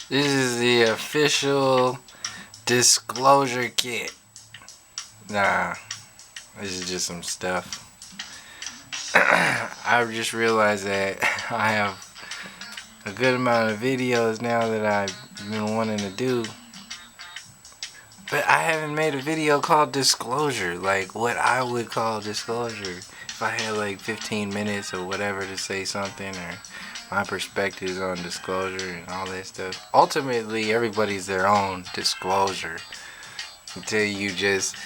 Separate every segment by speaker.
Speaker 1: This is the official disclosure kit. Nah, this is just some stuff. I just realized that I have a good amount of videos now that I've been wanting to do. But I haven't made a video called disclosure, like what I would call disclosure. If I had like 15 minutes or whatever to say something, or my perspectives on disclosure and all that stuff. Ultimately, everybody's their own disclosure until you just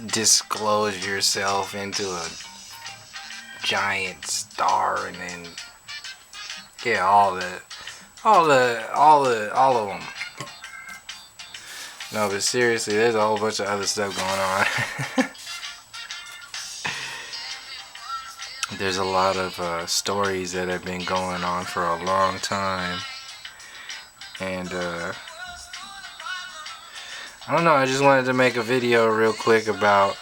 Speaker 1: disclose yourself into a giant star, and then all of them. No, but seriously, there's a whole bunch of other stuff going on. There's a lot of stories that have been going on for a long time, and I don't know, I just wanted to make a video real quick about,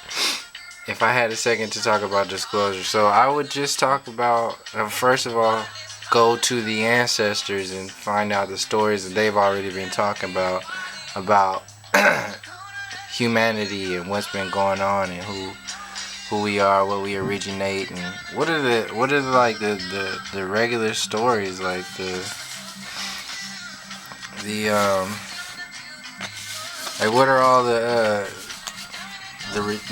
Speaker 1: if I had a second to talk about disclosure. So I would just talk about, first of all, go to the ancestors and find out the stories that they've already been talking about humanity and what's been going on, and who we are, what we originate, and what are the regular stories, like like what are all the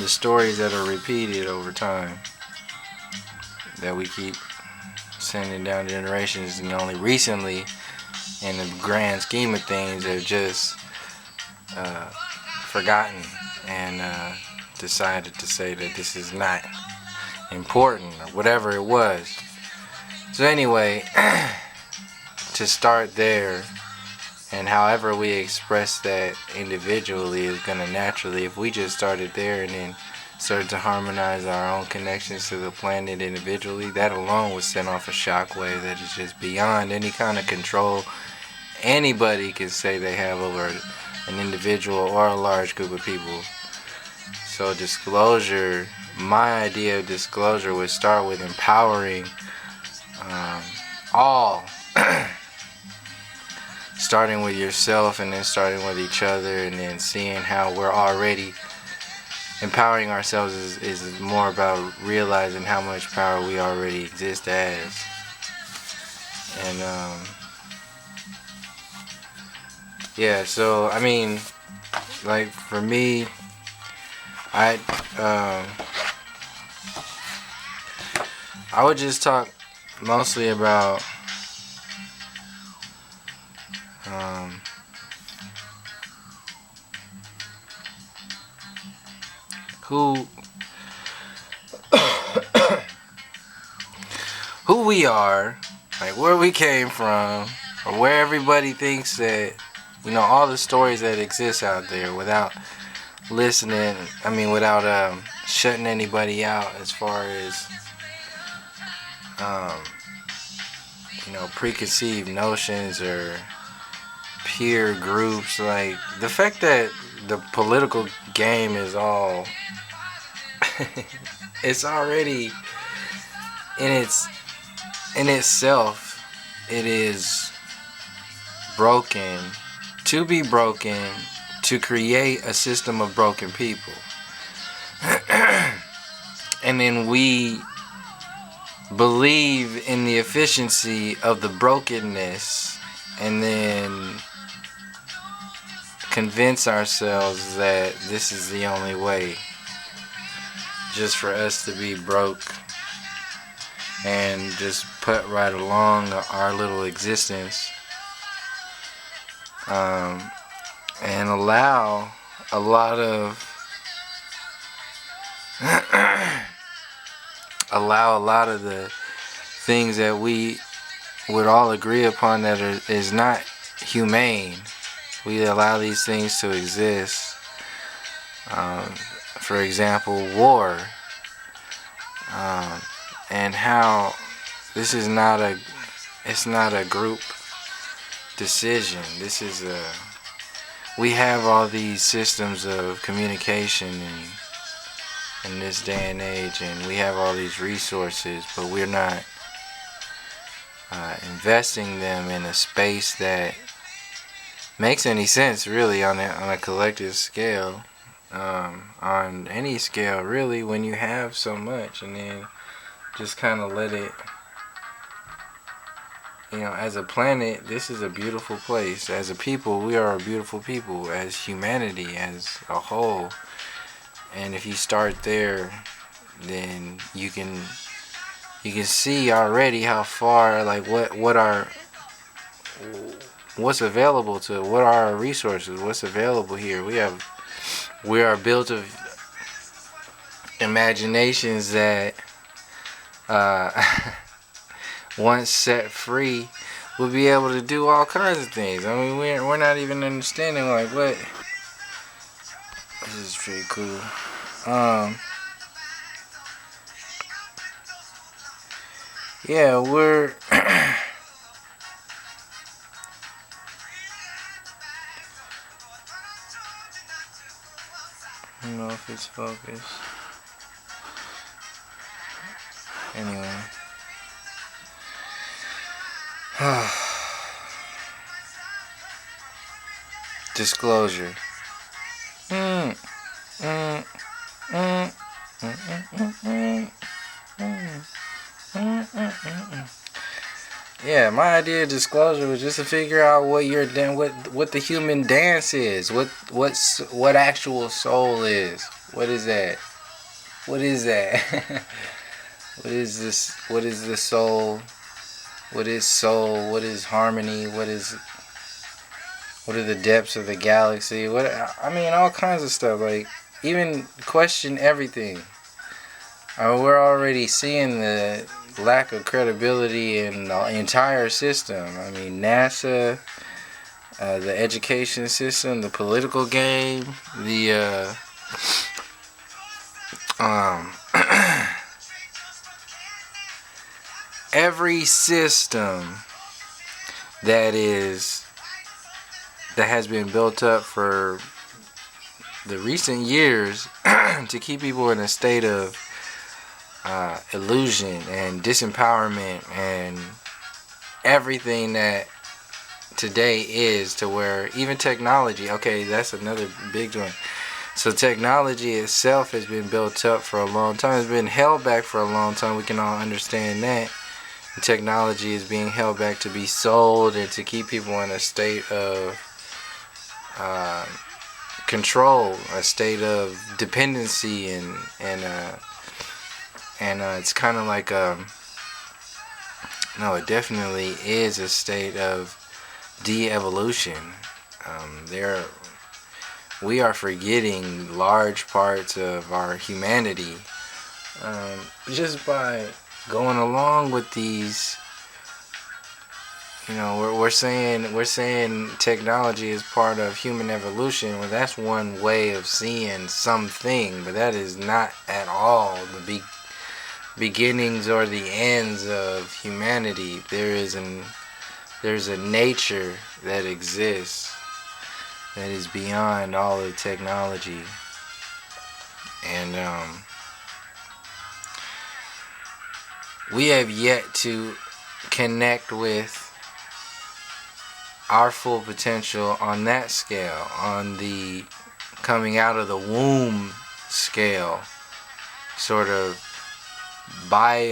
Speaker 1: stories that are repeated over time that we keep sending down generations, and only recently, in the grand scheme of things, they've just forgotten and decided to say that this is not important or whatever it was. So anyway, to start there, and however we express that individually is going to naturally, if we just started there and then started to harmonize our own connections to the planet individually, that alone would send off a shockwave that is just beyond any kind of control anybody can say they have over an individual or a large group of people. So disclosure, my idea of disclosure would start with empowering all, starting with yourself, and then starting with each other, and then seeing how we're already empowering ourselves is more about realizing how much power we already exist as. And so I mean, like for me, I would just talk mostly about who we are, like where we came from, or where everybody thinks that, all the stories that exist out there, without listening, without shutting anybody out as far as preconceived notions or peer groups. Like the fact that the political game is all it's already in itself, it is broken, to be broken, to create a system of broken people. And then we believe in the efficiency of the brokenness, and then convince ourselves that this is the only way, just for us to be broke and just put right along our little existence, and allow a lot of the things that we would all agree upon that is not humane. We allow these things to exist. For example, war, and how this is not a group decision. This is we have all these systems of communication in this day and age, and we have all these resources, but we're not investing them in a space that makes any sense really on a collective scale, on any scale really, when you have so much and then just kind of let it, as a planet, this is a beautiful place. As a people, we are a beautiful people. As humanity, as a whole. And if you start there, then you can see already how far, like what's available to, what are our resources, what's available here. We are built of imaginations that once set free, we'll be able to do all kinds of things. I mean, we're not even understanding like what. This is pretty cool. Yeah, we're. I don't know if it's focused. Anyway. Disclosure. Yeah, my idea of disclosure was just to figure out what what the human dance is, what actual soul is. What is that? What is that? What is this? What is the soul? What is soul? What is harmony? What are the depths of the galaxy? All kinds of stuff. Like, even question everything. We're already seeing the lack of credibility in the entire system. I mean, NASA, the education system, the political game, the every system that has been built up for the recent years to keep people in a state of illusion and disempowerment and everything that today is, to where even technology, okay, that's another big one. So technology itself has been built up for a long time. It's been held back for a long time. We can all understand that. And technology is being held back to be sold and to keep people in a state of control, a state of dependency, and it's kind of like no, it definitely is a state of de-evolution. We are forgetting large parts of our humanity just by going along with these. We're saying technology is part of human evolution. Well, that's one way of seeing something, but that is not at all the beginnings or the ends of humanity. There's a nature that exists that is beyond all of technology, and we have yet to connect with our full potential on that scale, on the coming out of the womb scale, sort of by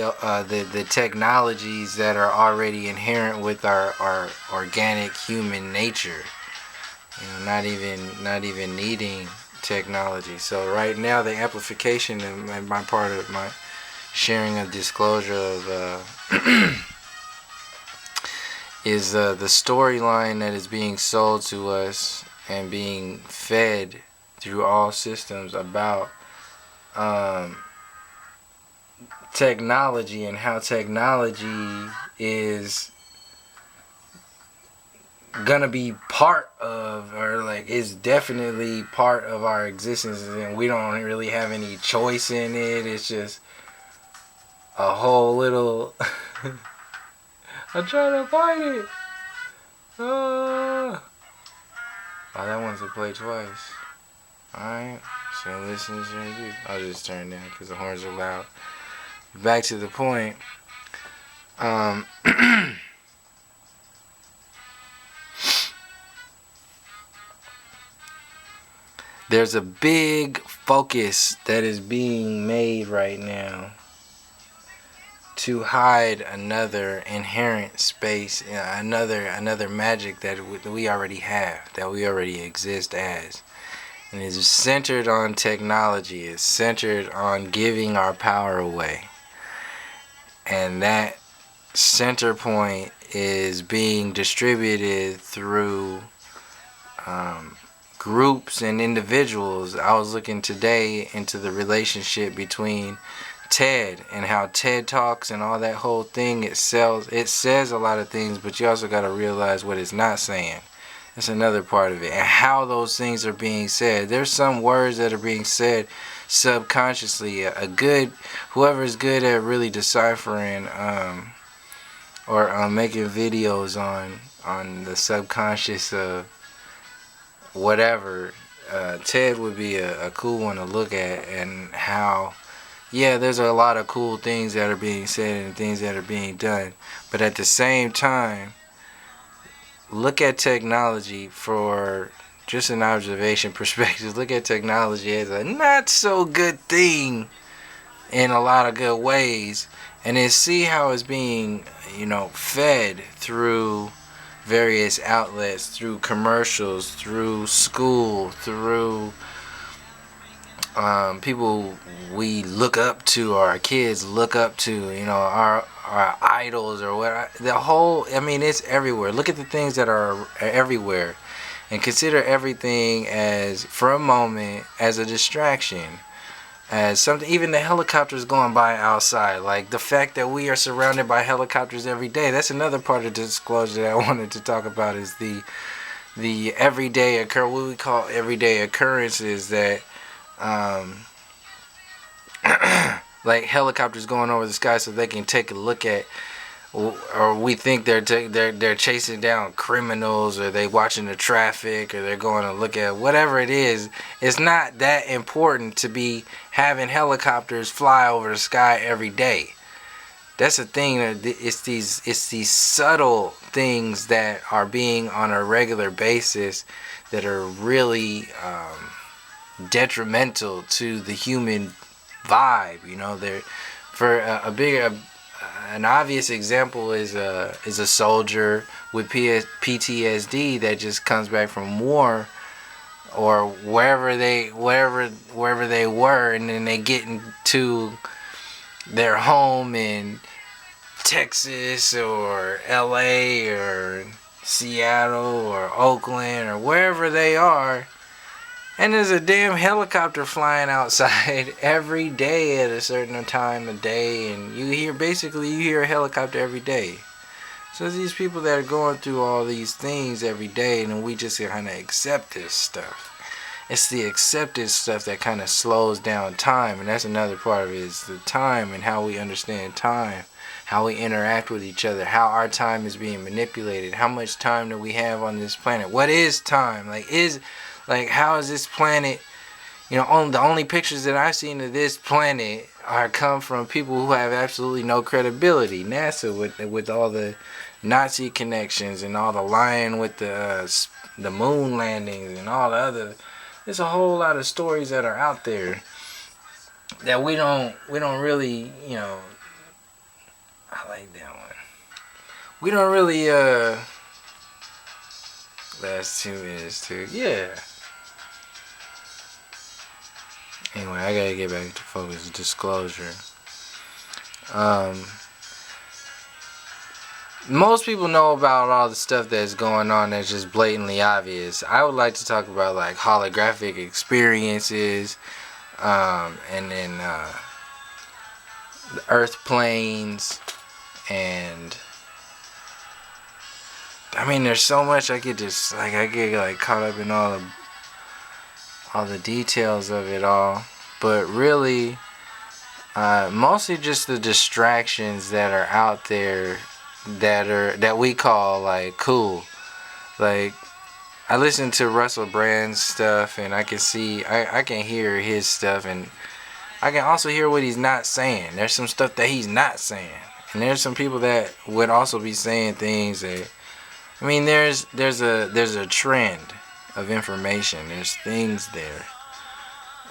Speaker 1: the technologies that are already inherent with our organic human nature. Not even needing technology. So right now, the amplification and my part of my sharing of disclosure of is the storyline that is being sold to us and being fed through all systems about technology, and how technology is gonna be part of, or like is definitely part of our existence, and we don't really have any choice in it. It's just a whole little I'm trying to find it. Oh, that one's to play twice. Alright, so listen to you. I'll just turn down because the horns are loud. Back to the point. there's a big focus that is being made right now to hide another inherent space, another magic that we already have, that we already exist as. And it's centered on technology. It's centered on giving our power away. And that center point is being distributed through groups and individuals. I was looking today into the relationship between TED and how TED Talks and all that whole thing, it says a lot of things, but you also got to realize what it's not saying. That's another part of it, and how those things are being said. There's some words that are being said subconsciously. Whoever is good at really deciphering or making videos on the subconscious of whatever, TED would be a cool one to look at, and how, yeah, there's a lot of cool things that are being said and things that are being done, but at the same time, look at technology for just an observation perspective. Look at technology as a not so good thing in a lot of good ways, and then see how it's being, fed through various outlets, through commercials, through school, through people we look up to, or our kids look up to, our idols, or what. It's everywhere. Look at the things that are everywhere, and consider everything as, for a moment, as a distraction, as something. Even the helicopters going by outside, like the fact that we are surrounded by helicopters every day. That's another part of the disclosure that I wanted to talk about, is the everyday what we call everyday occurrences that like helicopters going over the sky so they can take a look at, or we think they're chasing down criminals, or they watching the traffic, or they're going to look at whatever it is. It's not that important to be having helicopters fly over the sky every day. That's the thing. It's these subtle things that are being on a regular basis that are really detrimental to the human vibe. They're, for an obvious example is a soldier with PTSD that just comes back from war, or wherever they were, and then they get into their home in Texas or LA or Seattle or Oakland or wherever they are, and there's a damn helicopter flying outside every day at a certain time of day, and you hear a helicopter every day. So these people that are going through all these things every day, and we just kind of accept this stuff. It's the accepted stuff that kind of slows down time, and that's another part of it, is the time and how we understand time, how we interact with each other, how our time is being manipulated, how much time do we have on this planet, what is time, how is this planet, the only pictures that I've seen of this planet come from people who have absolutely no credibility. NASA with all the Nazi connections and all the lying with the moon landings and all the other. There's a whole lot of stories that are out there that we don't really, I like that one. We don't really last 2 minutes too. Yeah. Anyway, I gotta get back to focus. Disclosure. Most people know about all the stuff that's going on that's just blatantly obvious. I would like to talk about like holographic experiences, and then the earth planes, and there's so much I get caught up in all the details of it all, but really mostly just the distractions that are out there that we call like cool. Like, I listen to Russell Brand's stuff, and I can hear his stuff, and I can also hear what he's not saying. There's some stuff that he's not saying, and there's some people that would also be saying things that, there's a trend of information. There's things there.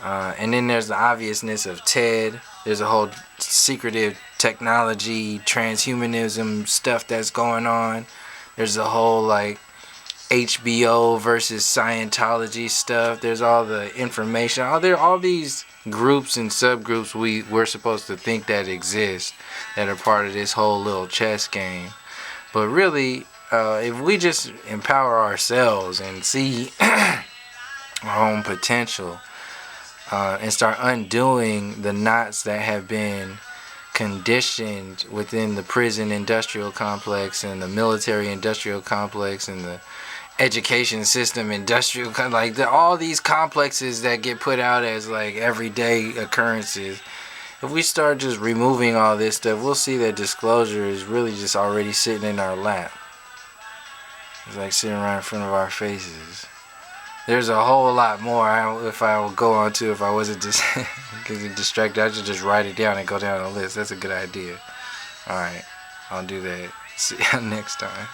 Speaker 1: And then there's the obviousness of TED. There's a whole secretive technology, transhumanism stuff that's going on. There's a whole like HBO versus Scientology stuff. There's all the information. All these groups and subgroups we're supposed to think that exist that are part of this whole little chess game. But really, if we just empower ourselves and see our own potential, and start undoing the knots that have been conditioned within the prison industrial complex and the military industrial complex and the education system industrial, like all these complexes that get put out as like everyday occurrences. If we start just removing all this stuff, we'll see that disclosure is really just already sitting in our lap. It's like sitting right in front of our faces. There's a whole lot more if I would go on to if I wasn't just getting distracted. I should just write it down and go down the list. That's a good idea. Alright, I'll do that. See you next time.